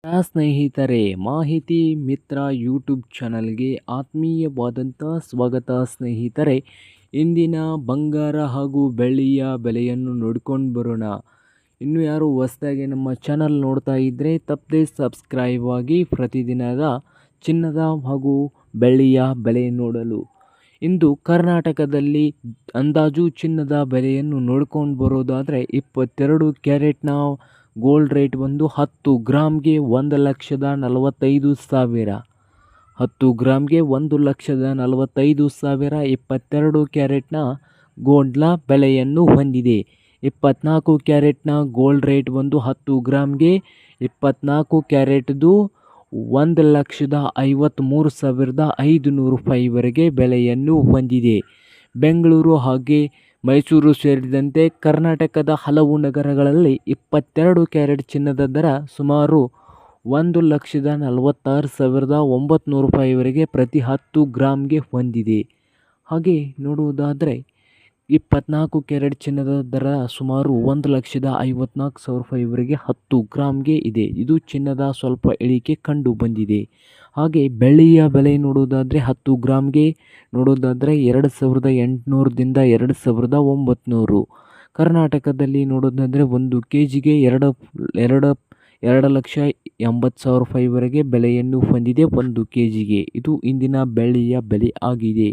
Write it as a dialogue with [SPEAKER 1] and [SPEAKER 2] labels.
[SPEAKER 1] ಸ್ನೇಹಿತರೆ, ಮಾಹಿತಿ ಮಿತ್ರ ಯೂಟ್ಯೂಬ್ ಚಾನಲ್ಗೆ ಆತ್ಮೀಯವಾದಂಥ ಸ್ವಾಗತ. ಸ್ನೇಹಿತರೆ, ಇಂದಿನ ಬಂಗಾರ ಹಾಗೂ ಬೆಳ್ಳಿಯ ಬೆಲೆಯನ್ನು ನೋಡ್ಕೊಂಡು ಬರೋಣ. ಇನ್ನು ಯಾರು ಹೊಸದಾಗಿ ನಮ್ಮ ಚಾನಲ್ ನೋಡ್ತಾ ಇದ್ದರೆ ತಪ್ಪದೆ ಸಬ್ಸ್ಕ್ರೈಬ್ ಆಗಿ ಪ್ರತಿದಿನದ ಚಿನ್ನದ ಹಾಗೂ ಬೆಳ್ಳಿಯ ಬೆಲೆ ನೋಡಲು. ಇಂದು ಕರ್ನಾಟಕದಲ್ಲಿ ಅಂದಾಜು ಚಿನ್ನದ ಬೆಲೆಯನ್ನು ನೋಡ್ಕೊಂಡು ಬರೋದಾದರೆ 22 ಕ್ಯಾರೆಟ್ನ ಗೋಲ್ಡ್ ರೇಟ್ ಬಂದು 10 ಗ್ರಾಮ್ಗೆ 1,45,000. 10 ಗ್ರಾಮ್ಗೆ 1,45,000 22 ಕ್ಯಾರೆಟ್ನ ಗೋಲ್ಡ್ನ ಬೆಲೆಯನ್ನು ಹೊಂದಿದೆ. 24 ಕ್ಯಾರೆಟ್ನ ಗೋಲ್ಡ್ ರೇಟ್ ಬಂದು 10 ಗ್ರಾಮ್ಗೆ 24 ಕ್ಯಾರೆಟ್ದು 1,53,500 ರೂಪಾಯಿವರೆಗೆ ಬೆಲೆಯನ್ನು ಹೊಂದಿದೆ. ಬೆಂಗಳೂರು ಹಾಗೆ ಮೈಸೂರು ಸೇರಿದಂತೆ ಕರ್ನಾಟಕದ ಹಲವು ನಗರಗಳಲ್ಲಿ 22 ಕ್ಯಾರೆಟ್ ಚಿನ್ನದ ದರ ಸುಮಾರು 1,46,900 ರೂಪಾಯಿವರೆಗೆ ಪ್ರತಿ 10 ಗ್ರಾಮ್ಗೆ ಹೊಂದಿದೆ. ಹಾಗೆ ನೋಡುವುದಾದರೆ 24 ಕ್ಯಾರೆಟ್ ಚಿನ್ನದ ದರ ಸುಮಾರು 1,54,000 ರೂಪಾಯಿವರೆಗೆ 10 ಗ್ರಾಮ್ಗೆ ಇದೆ. ಇದು ಚಿನ್ನದ ಸ್ವಲ್ಪ ಇಳಿಕೆ ಕಂಡು ಬಂದಿದೆ. ಹಾಗೆ ಬೆಳ್ಳಿಯ ಬೆಲೆ ನೋಡೋದಾದರೆ 10 ಗ್ರಾಮ್ಗೆ ನೋಡೋದಾದರೆ 2,800ದಿಂದ 2,900. ಕರ್ನಾಟಕದಲ್ಲಿ ನೋಡೋದಾದರೆ 1 kgಗೆ 2,80,000 ರೂಪಾಯಿವರೆಗೆ ಬೆಲೆಯನ್ನು ಹೊಂದಿದೆ 1 kgಗೆ. ಇದು ಇಂದಿನ ಬೆಳ್ಳಿಯ ಬೆಲೆ ಆಗಿದೆ.